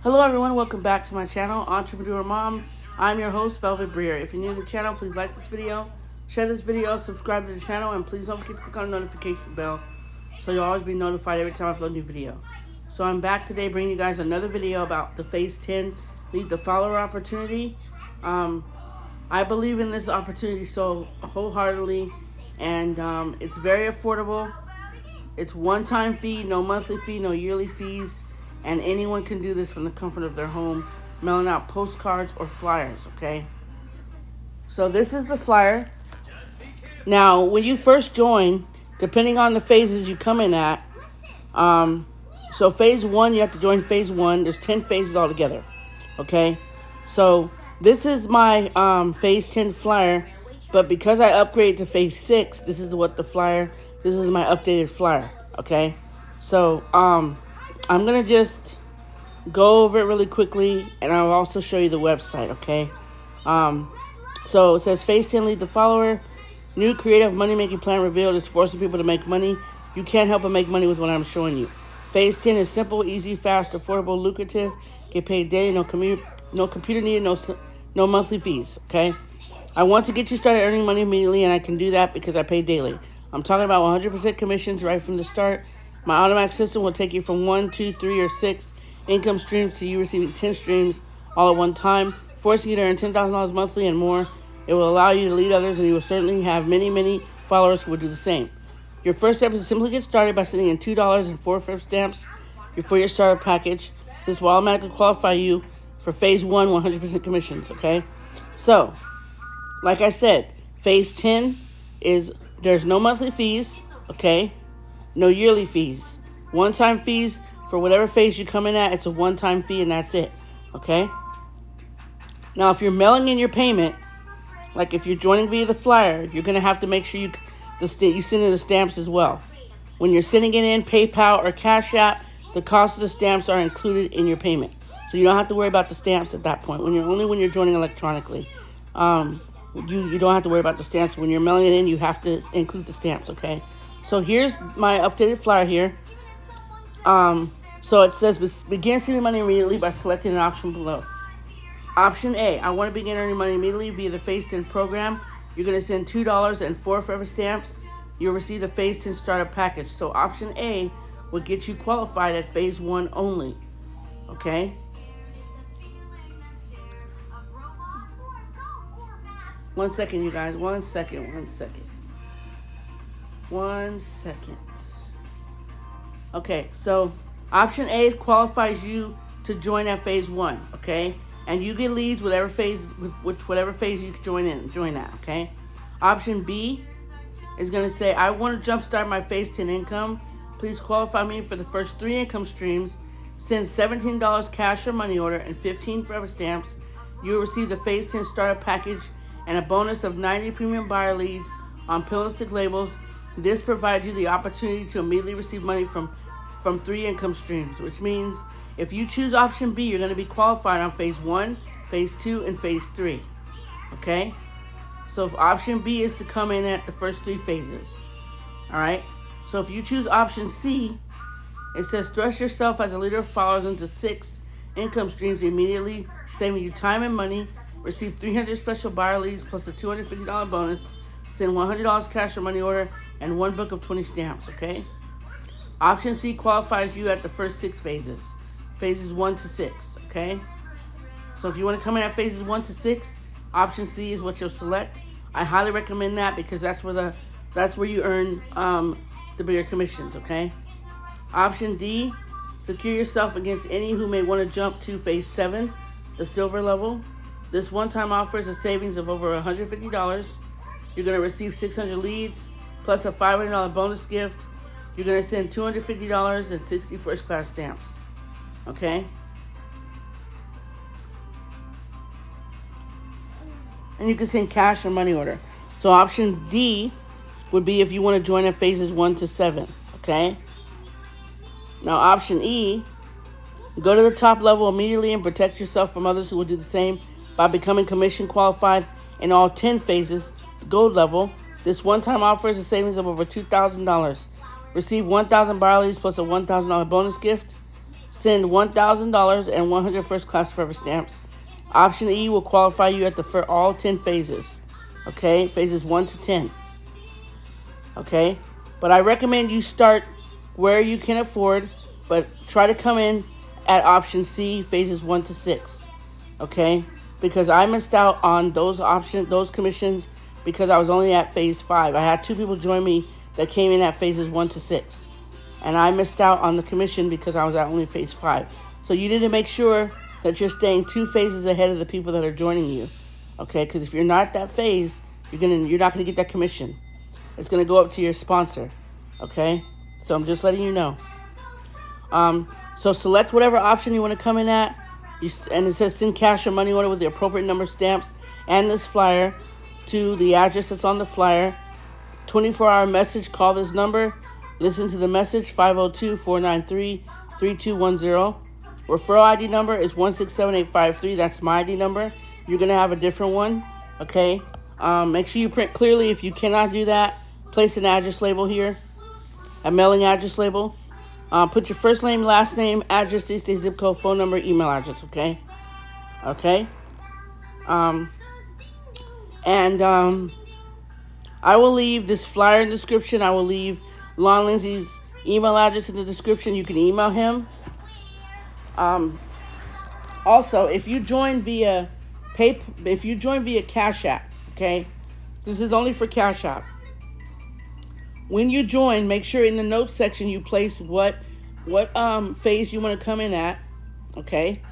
Hello everyone, welcome back to my channel, Entrepreneur Mom. I'm your host, Velvet Briere. If you're new to the channel, please like this video, share this video, subscribe to the channel, and please don't forget to click on the notification bell so you'll always be notified every time I upload a new video. So I'm back today bringing you guys another video about the Phase 10 Lead the Follower opportunity. I believe in this opportunity so wholeheartedly, and it's very affordable. It's one-time fee, no monthly fee, no yearly fees. And anyone can do this from the comfort of their home, mailing out postcards or flyers, okay? So this is the flyer. Now, when you first join, depending on the phases you come in at, so phase 1, you have to join phase 1. There's 10 phases altogether, okay? So this is my phase 10 flyer, but because I upgraded to phase 6, this is my updated flyer, okay? So, I'm going to just go over it really quickly, and I'll also show you the website, okay? So it says, Phase 10 Lead the Follower. New creative money-making plan revealed is forcing people to make money. You can't help but make money with what I'm showing you. Phase 10 is simple, easy, fast, affordable, lucrative. Get paid daily, no computer needed, no monthly fees, okay? I want to get you started earning money immediately, and I can do that because I pay daily. I'm talking about 100% commissions right from the start. My automatic system will take you from 1, 2, 3, or 6 income streams to you receiving 10 streams all at one time, forcing you to earn $10,000 monthly and more. It will allow you to lead others, and you will certainly have many followers who will do the same. Your first step is to simply get started by sending in $2 and 4 forever stamps for your starter package. This will automatically qualify you for Phase 1 100% commissions, okay? So, like I said, Phase 10 is there's no monthly fees, okay? No yearly fees. One-time fees for whatever phase you come in at. It's a one-time fee and that's it. Okay? Now, if you're mailing in your payment, like if you're joining via the flyer, you're going to have to make sure you send in the stamps as well. When you're sending it in PayPal or Cash App, the cost of the stamps are included in your payment. So you don't have to worry about the stamps at that point. When you're joining electronically. You don't have to worry about the stamps. When you're mailing it in, you have to include the stamps, okay? So here's my updated flyer here. So it says, begin receiving money immediately by selecting an option below. Option A, I want to begin earning money immediately via the Phase 10 program. You're going to send $2 and 4 forever stamps. You'll receive the Phase 10 starter package. So option A will get you qualified at Phase 1 only. Okay? One second, you guys. One second. Okay, so option A qualifies you to join at Phase 1, okay? And you get leads whatever phase you join at, okay? Option B is going to say, I want to jumpstart my Phase 10 income. Please qualify me for the first 3 income streams. Send $17 cash or money order and 15 forever stamps. You'll receive the Phase 10 starter package and a bonus of 90 premium buyer leads on pill and stick labels. This provides you the opportunity to immediately receive money from 3 income streams, which means if you choose option B, you're going to be qualified on Phase 1, Phase 2, and Phase 3. Okay? So if option B is to come in at the first 3 phases. Alright? So if you choose option C, it says thrust yourself as a leader of followers into 6 income streams immediately, saving you time and money. Receive 300 special buyer leads plus a $250 bonus. Send $100 cash or money order and 1 book of 20 stamps, okay? Option C qualifies you at the first 6 phases. Phases 1 to 6, okay? So if you want to come in at phases 1 to 6, option C is what you'll select. I highly recommend that because that's where you earn the bigger commissions, okay? Option D, secure yourself against any who may want to jump to Phase 7, the silver level. This one-time offer is a savings of over $150. You're going to receive 600 leads plus a $500 bonus gift. You're going to send $250 and 60 first-class stamps. Okay? And you can send cash or money order. So option D would be if you want to join at phases 1 to 7. Okay? Now option E, go to the top level immediately and protect yourself from others who will do the same by becoming commission qualified in all 10 phases, the gold level. This one-time offer is a savings of over $2,000. Receive 1,000 buyer leads plus a $1,000 bonus gift. send $1,000 and 100 first class forever stamps. Option E will qualify you for all 10 phases. Okay, phases 1 to 10. Okay, but I recommend you start where you can afford, but try to come in at option C, phases 1 to 6. Okay, because I missed out on those commissions because I was only at phase 5. I had 2 people join me that came in at phases 1 to 6. And I missed out on the commission because I was at only phase 5. So you need to make sure that you're staying 2 phases ahead of the people that are joining you. Okay, because if you're not at that phase, you're not gonna get that commission. It's gonna go up to your sponsor. Okay, so I'm just letting you know. So select whatever option you want to come in at. And it says send cash or money order with the appropriate number of stamps and this flyer to the address that's on the flyer. 24-hour message, call this number. Listen to the message, 502-493-3210. Referral ID number is 1678853. That's my ID number. You're going to have a different one, okay? Make sure you print clearly. If you cannot do that, place an address label here, a mailing address label. Put your first name, last name, address, state, zip code, phone number, email address, okay? Okay? I will leave this flyer in the description. I will leave Lon Lindsay's email address in the description. You can email him. Also, if you join via Cash App, okay? This is only for Cash App. When you join, make sure in the notes section you place what phase you want to come in at, okay?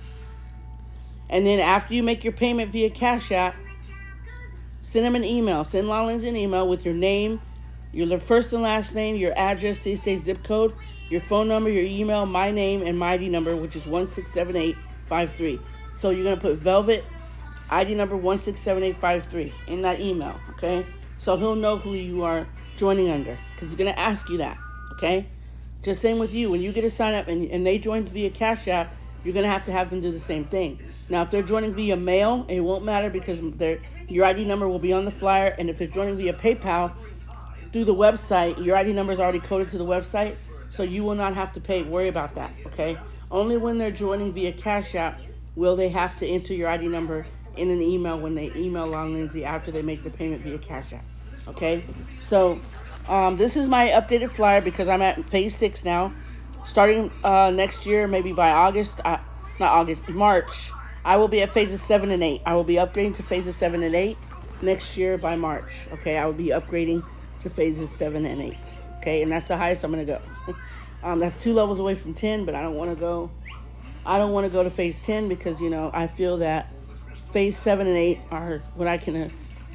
And then after you make your payment via Cash App, send him an email. Send Lon Lindsay an email with your name, your first and last name, your address, state, zip code, your phone number, your email, my name, and my ID number, which is 1678853. So you're going to put Velvet ID number 1678853 in that email, okay? So he'll know who you are joining under, because he's going to ask you that, okay? Just same with you. When you get a sign up and they join via Cash App, you're going to have them do the same thing. Now, if they're joining via mail, it won't matter because your ID number will be on the flyer. And if they're joining via PayPal through the website, your ID number is already coded to the website, so you will not have to worry about that, okay? Only when they're joining via Cash App will they have to enter your ID number in an email when they email Lon Lindsay after they make the payment via Cash App, okay? So this is my updated flyer because I'm at phase 6 now. Starting next year, maybe by March, I will be at phases 7 and 8. I will be upgrading to phases 7 and 8 next year by March. Okay, I will be upgrading to phases 7 and 8. Okay, and that's the highest I'm gonna go. That's 2 levels away from 10, but I don't want to go. I don't want to go to phase 10 because I feel that phase 7 and 8 are what I can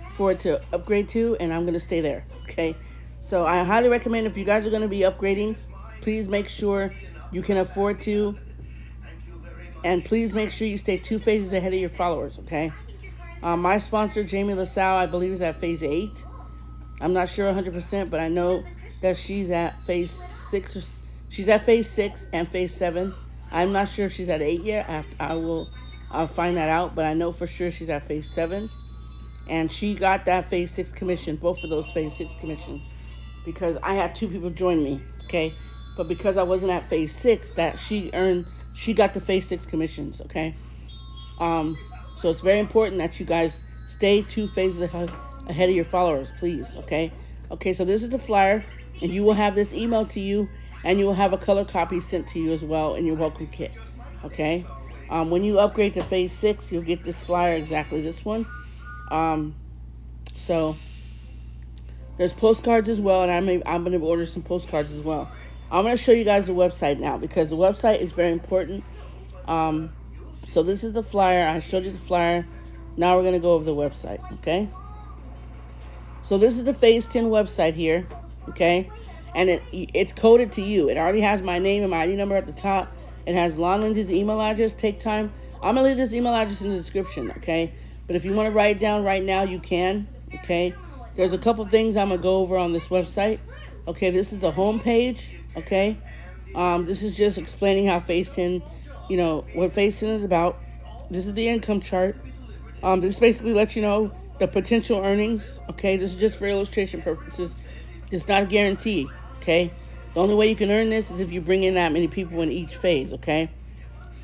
afford to upgrade to, and I'm gonna stay there. Okay, so I highly recommend if you guys are gonna be upgrading, please make sure you can afford to, and please make sure you stay 2 phases ahead of your followers, okay? My sponsor, Jamie LaSalle, I believe is at phase 8. I'm not sure 100%, but I know that she's at phase 6. She's at phase 6 and phase 7. I'm not sure if she's at 8 yet. I'll find that out, but I know for sure she's at phase 7. And she got that phase 6 commission, both of those phase 6 commissions, because I had 2 people join me, okay? But because I wasn't at phase 6, that she got the phase 6 commissions, okay? So it's very important that you guys stay 2 phases ahead of your followers, please, okay? Okay, so this is the flyer, and you will have this emailed to you, and you will have a color copy sent to you as well in your welcome kit, okay? When you upgrade to phase 6, you'll get this flyer, exactly this one. So there's postcards as well, and I'm going to order some postcards as well. I'm going to show you guys the website now because the website is very important. So this is the flyer. I showed you the flyer. Now we're going to go over the website, okay? So this is the phase 10 website here, okay? And it's coded to you. It already has my name and my ID number at the top. It has Lon Lindsay's email address. Take time. I'm going to leave this email address in the description, okay? But if you want to write it down right now, you can, okay? There's a couple things I'm going to go over on this website. Okay, this is the home page, okay? This is just explaining how phase 10, what phase 10 is about. This is the income chart. This basically lets you know the potential earnings, okay? This is just for illustration purposes. It's not a guarantee, okay? The only way you can earn this is if you bring in that many people in each phase, okay?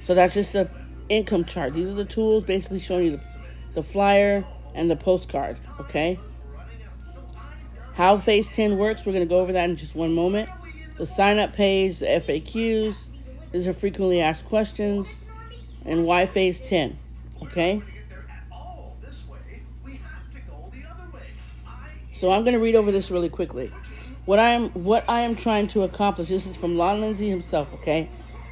So that's just a income chart. These are the tools basically showing you the flyer and the postcard, okay? How phase 10 works, we're going to go over that in just one moment. The sign-up page, the FAQs, these are frequently asked questions, and why phase 10, okay? So I'm going to read over this really quickly. What I am trying to accomplish, this is from Lon Lindsay himself, okay?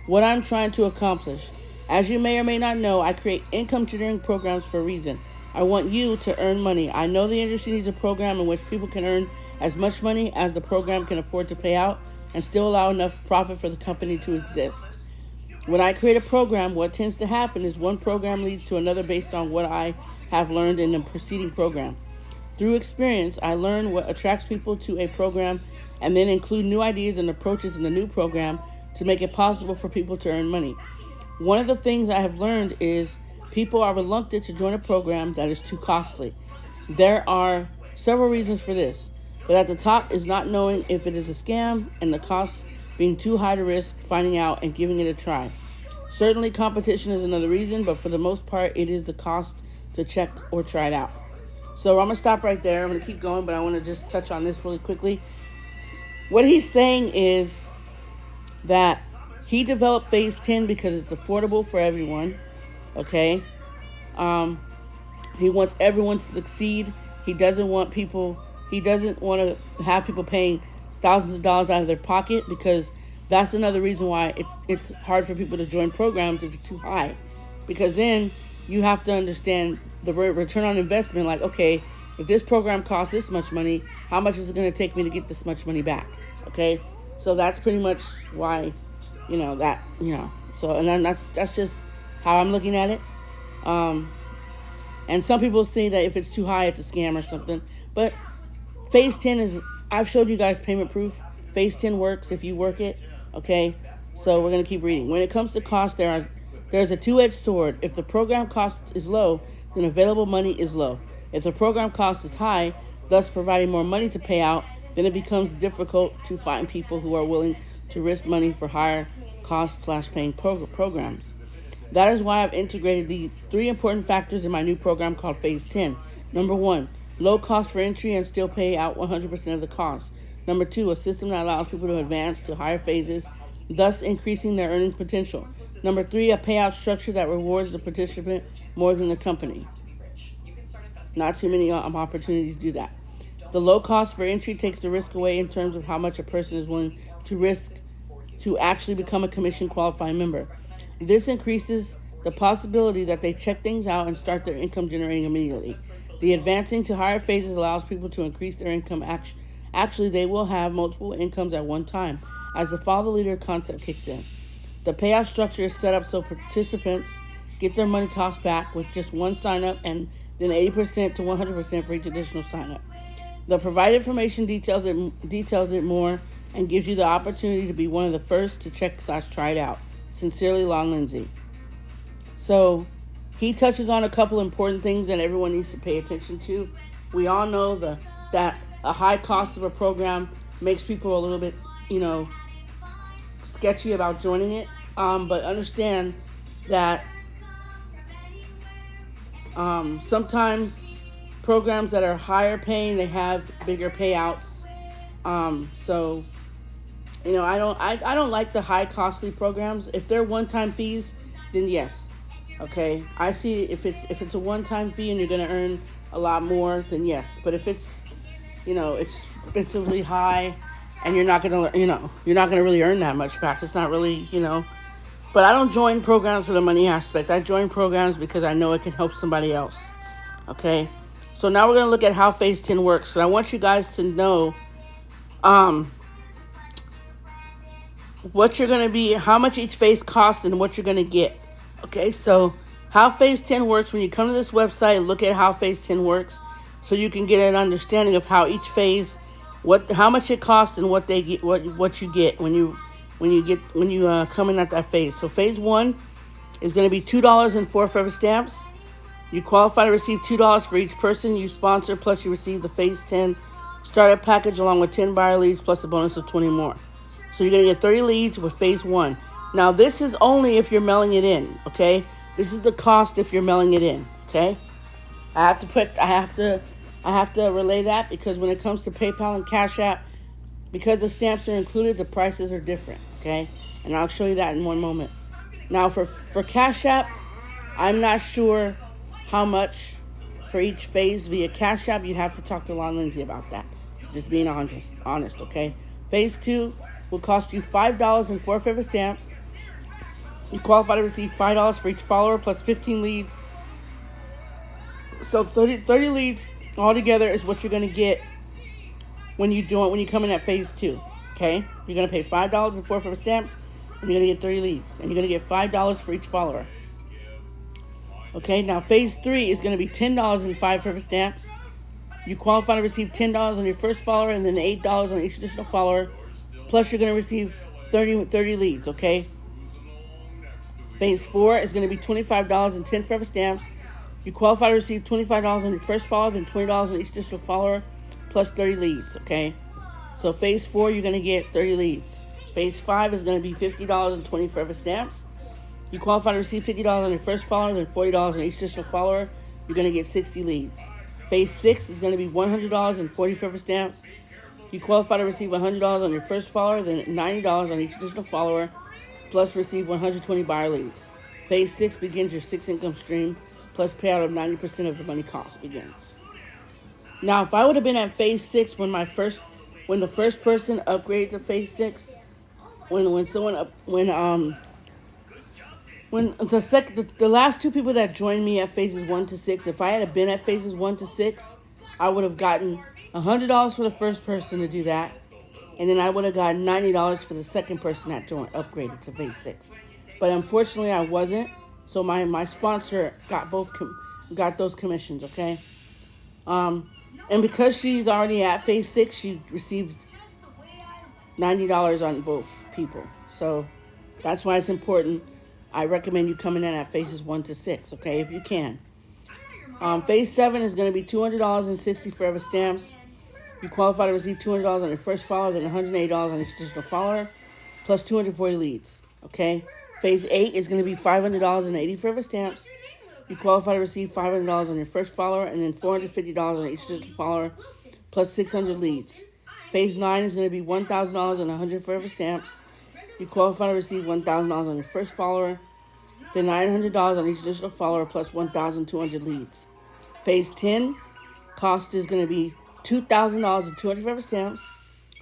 What I'm trying to accomplish. As you may or may not know, I create income generating programs for a reason. I want you to earn money. I know the industry needs a program in which people can earn as much money as the program can afford to pay out and still allow enough profit for the company to exist. When I create a program, what tends to happen is one program leads to another based on what I have learned in the preceding program. Through experience, I learn what attracts people to a program and then include new ideas and approaches in the new program to make it possible for people to earn money. One of the things I have learned is people are reluctant to join a program that is too costly. There are several reasons for this, but at the top is not knowing if it is a scam and the cost being too high to risk finding out and giving it a try. Certainly competition is another reason, but for the most part, it is the cost to check or try it out. So I'm going to stop right there. I'm going to keep going, but I want to just touch on this really quickly. What he's saying is that he developed phase 10 because it's affordable for everyone, okay? He wants everyone to succeed. He doesn't want to have people paying thousands of dollars out of their pocket, because that's another reason why it's hard for people to join programs if it's too high. Because then you have to understand the return on investment, like, okay, if this program costs this much money, how much is it going to take me to get this much money back? Okay, so that's pretty much why, so, and then that's just how I'm looking at it. And some people say that if it's too high, it's a scam or something. But phase 10 is, I've showed you guys payment proof. Phase 10 works if you work it. Okay, so we're going to keep reading. When it comes to cost, there's a two-edged sword. If the program cost is low, then available money is low. If the program cost is high, thus providing more money to pay out, then it becomes difficult to find people who are willing to risk money for higher cost/paying programs. That is why I've integrated the 3 important factors in my new program called Phase 10. Number 1, low cost for entry and still pay out 100% of the cost. Number 2, a system that allows people to advance to higher phases, thus increasing their earning potential. Number 3, a payout structure that rewards the participant more than the company. Not too many opportunities to do that. The low cost for entry takes the risk away in terms of how much a person is willing to risk to actually become a commission qualifying member. This increases the possibility that they check things out and start their income generating immediately. The advancing to higher phases allows people to increase their income. Actually, they will have multiple incomes at one time as the father leader concept kicks in. The payout structure is set up so participants get their money cost back with just one sign up and then 80% to 100% for each additional sign up. The provided information details it more and gives you the opportunity to be one of the first to check/try it out. Sincerely, Lon Lindsay. So he touches on a couple important things that everyone needs to pay attention to. We all know that a high cost of a program makes people a little bit, sketchy about joining it. But understand that sometimes programs that are higher paying, they have bigger payouts. So I don't like the high costly programs. If they're one-time fees, then yes. Okay, I see if it's a one-time fee and you're going to earn a lot more, then yes. But if it's expensively high and you're not going to really earn that much back, it's not really, But I don't join programs for the money aspect. I join programs because I know it can help somebody else. Okay? So now we're going to look at how Phase 10 works. So I want you guys to know what you're going to be, how much each phase costs and what you're going to get. Okay? So how Phase 10 works, when you come to this website, look at how Phase 10 works so you can get an understanding of how each phase, how much it costs and what they get, what you get when you come in at that phase. So phase 1 is going to be $2 and 4 forever stamps. You qualify to receive $2 for each person you sponsor, plus you receive the phase 10 startup package along with 10 buyer leads plus a bonus of 20 more. So you're going to get 30 leads with phase 1. Now this is only if you're mailing it in, okay? This is the cost if you're mailing it in, okay? I have to relay that because when it comes to PayPal and Cash App, because the stamps are included, the prices are different, okay? And I'll show you that in one moment. Now for Cash App, I'm not sure how much for each phase via Cash App. You have to talk to Lon Lindsay about that. Just being honest, okay? Phase 2 will cost you $5 and 4 favor stamps. You qualify to receive $5 for each follower plus 15 leads. So 30 leads altogether is what you're going to get when you come in at phase 2. Okay? You're going to pay $5 and 4 favor stamps, and you're going to get 30 leads. And you're going to get $5 for each follower. Okay, now phase 3 is going to be $10 and 5 favor stamps. You qualify to receive $10 on your first follower and then $8 on each additional follower. Plus you're going to receive 30 leads, okay? Phase 4 is going to be $25 and 10 forever stamps. You qualify to receive $25 on your first follower, then $20 on each additional follower, plus 30 leads, okay? So phase 4, you're going to get 30 leads. Phase 5 is going to be $50 and 20 forever stamps. You qualify to receive $50 on your first follower, then $40 on each additional follower. You're going to get 60 leads. Phase 6 is going to be $100 and 40 forever stamps. You qualify to receive $100 on your first follower, then $90 on each additional follower, plus receive 120 buyer leads. Phase 6 begins your 6 income stream, plus payout of 90% of the money cost begins. Now, if I would have been at phase 6 when the first person upgraded to phase 6, when the last 2 people that joined me at phases 1 to 6, if I had been at phases 1 to 6, I would have gotten $100 for the first person to do that, and then I would have gotten $90 for the second person that upgraded to phase 6. But unfortunately, I wasn't, so my sponsor got those commissions. Okay, and because she's already at phase 6, she received $90 on both people. So that's why it's important. I recommend you coming in at phases 1 to 6, okay, if you can. Phase 7 is going to be $200 and 60 forever stamps. You qualify to receive $200 on your first follower, then $180 on each additional follower, plus 240 leads, okay? Phase 8 is going to be $500 and 80 forever stamps. You qualify to receive $500 on your first follower, and then $450 on each additional follower, plus 600 leads. Phase 9 is going to be $1,000 and 100 forever stamps. You qualify to receive $1,000 on your first follower, then $900 on each additional follower, plus 1,200 leads. Phase 10 cost is going to be $2,000 and 200 forever stamps.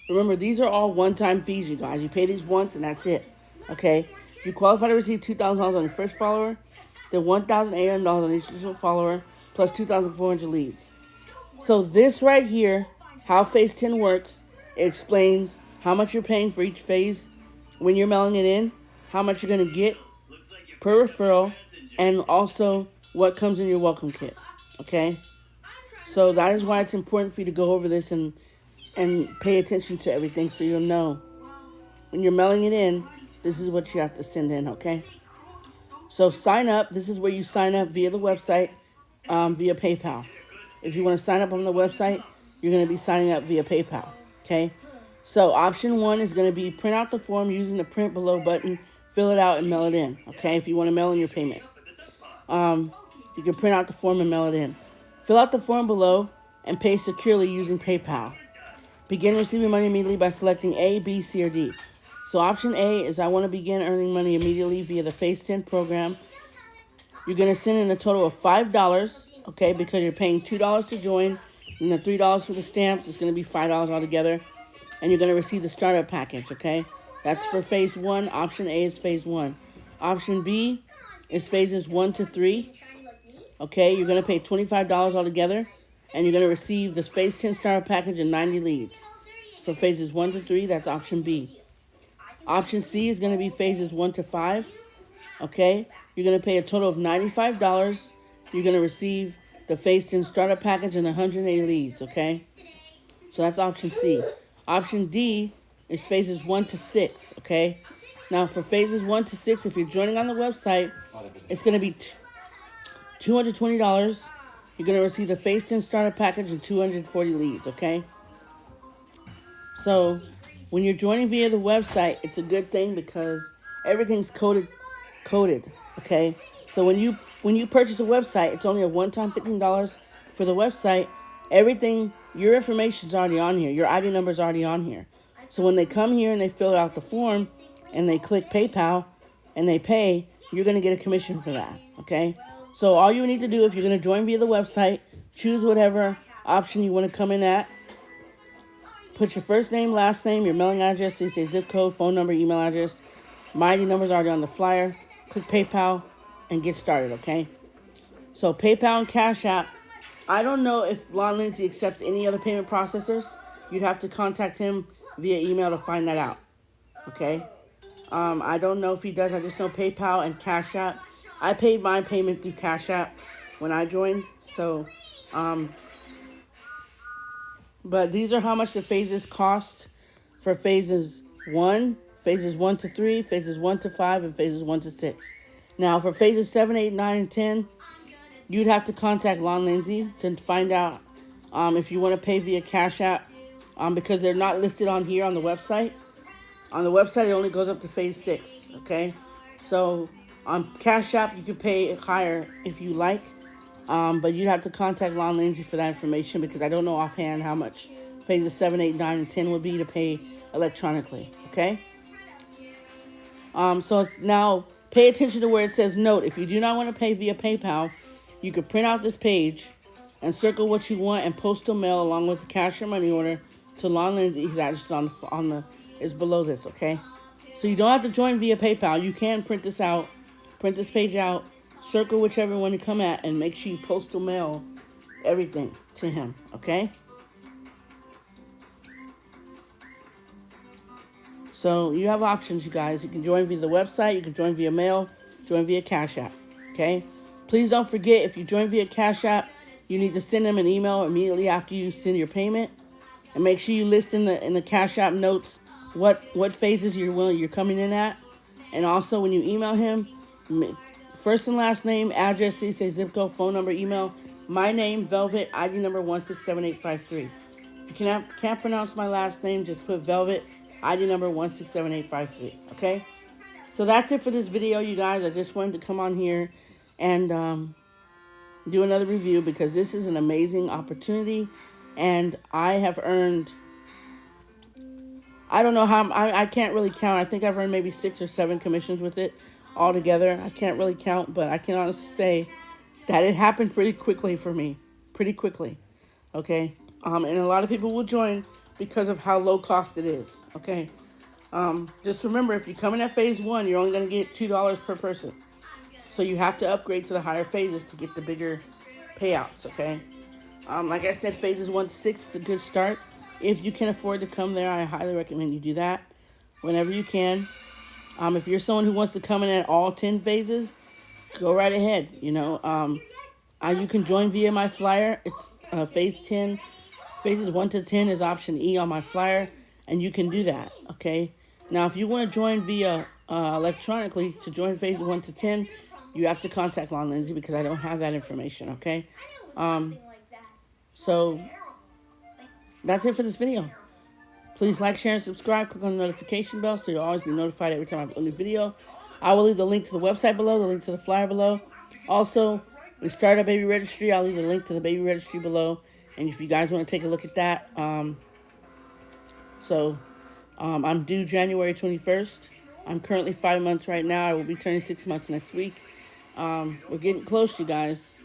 Remember, these are all one-time fees, you guys. You pay these once, and that's it. Okay? You qualify to receive $2,000 on your first follower, then $1,800 on each additional follower, plus 2,400 leads. So this right here, how phase 10 works, it explains how much you're paying for each phase when you're mailing it in, how much you're going to get per referral, and also what comes in your welcome kit, okay? So that is why it's important for you to go over this and pay attention to everything so you'll know. When you're mailing it in, this is what you have to send in, okay? So sign up. This is where you sign up via the website, via PayPal. If you want to sign up on the website, you're going to be signing up via PayPal, okay? So option 1 is going to be print out the form using the print below button, fill it out, and mail it in, okay, if you want to mail in your payment. You can print out the form and mail it in. Fill out the form below and pay securely using PayPal. Begin receiving money immediately by selecting A, B, C, or D. So option A is I want to begin earning money immediately via the Phase 10 program. You're going to send in a total of $5, okay, because you're paying $2 to join, and the $3 for the stamps. It's going to be $5 altogether. And you're going to receive the startup package, okay? That's for phase 1. Option A is phase 1. Option B is phases 1 to 3. Okay, you're going to pay $25 altogether, and you're going to receive the phase 10 startup package and 90 leads. For phases 1 to 3, that's option B. Option C is going to be phases 1 to 5. Okay, you're going to pay a total of $95. You're going to receive the phase 10 startup package and 180 leads, okay? So that's option C. Option D is phases 1 to 6, okay? Now, for phases 1 to 6, if you're joining on the website, it's going to be $220. You're going to receive the phase 10 starter package and 240 leads, okay? So, when you're joining via the website, it's a good thing because everything's coded. Okay, so when you purchase a website, it's only a one-time $15 for the website. Everything, your information's already on here. Your ID number's already on here. So when they come here and they fill out the form and they click PayPal and they pay, you're going to get a commission for that. Okay, so all you need to do if you're going to join via the website, choose whatever option you want to come in at. Put your first name, last name, your mailing address, say zip code, phone number, email address. My ID number's already on the flyer. Click PayPal and get started, okay? So PayPal and Cash App. I don't know if Lon Lindsay accepts any other payment processors. You'd have to contact him via email to find that out, okay? I don't know if he does. I just know PayPal and Cash App. I paid my payment through Cash App when I joined, so... But these are how much the phases cost for phases 1, phases 1 to 3, phases 1 to 5, and phases 1 to 6. Now, for phases 7, 8, 9, and 10, you'd have to contact Lon Lindsay to find out if you want to pay via Cash App because they're not listed on here on the website. On the website, it only goes up to phase 6, okay? So, on Cash App, you can pay higher if you like. But you'd have to contact Lon Lindsay for that information because I don't know offhand how much phases 7, 8, 9, and 10 would be to pay electronically, okay? So it's now pay attention to where it says note. If you do not want to pay via PayPal, you can print out this page and circle what you want and postal mail along with the cash or money order to Lon Lindsay. His address is below this, okay? So you don't have to join via PayPal. You can print this page out, circle whichever one you come at, and make sure you postal mail everything to him, okay? So you have options, you guys. You can join via the website, you can join via mail, join via Cash App, okay? Please don't forget, if you join via Cash App, you need to send them an email immediately after you send your payment, and make sure you list in the Cash App notes what phases you're coming in at, and also when you email him, first and last name, address, say zip code, phone number, email. My name, Velvet, ID number 167853. If you can't pronounce my last name, just put Velvet, ID number 167853. Okay? So that's it for this video, you guys. I just wanted to come on here and do another review because this is an amazing opportunity. And I have earned... I don't know how... I can't really count. I think I've earned maybe 6 or 7 commissions with it altogether. I can't really count, but I can honestly say that it happened pretty quickly for me. Pretty quickly. Okay? And a lot of people will join because of how low cost it is. Okay? Just remember, if you come in at phase 1, you're only going to get $2 per person. So you have to upgrade to the higher phases to get the bigger payouts. Okay? Like I said, phases 1 to 6 is a good start. If you can afford to come there, I highly recommend you do that whenever you can. If you're someone who wants to come in at all 10 phases, go right ahead. You know, you can join via my flyer. It's phase 10. Phases 1 to 10 is option E on my flyer, and you can do that, okay? Now, if you want to join via electronically to join phases 1 to 10, you have to contact Lon Lindsay because I don't have that information, okay? So that's it for this video. Please like, share, and subscribe. Click on the notification bell so you'll always be notified every time I upload a new video. I will leave the link to the website below, the link to the flyer below. Also, we started a baby registry. I'll leave the link to the baby registry below. And if you guys want to take a look at that, I'm due January 21st. I'm currently 5 months right now. I will be turning 6 months next week. We're getting close, you guys.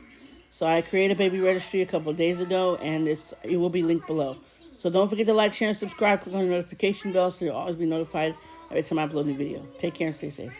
So I created a baby registry a couple of days ago, and it will be linked below. So don't forget to like, share, and subscribe. Click on the notification bell so you'll always be notified every time I upload a new video. Take care and stay safe.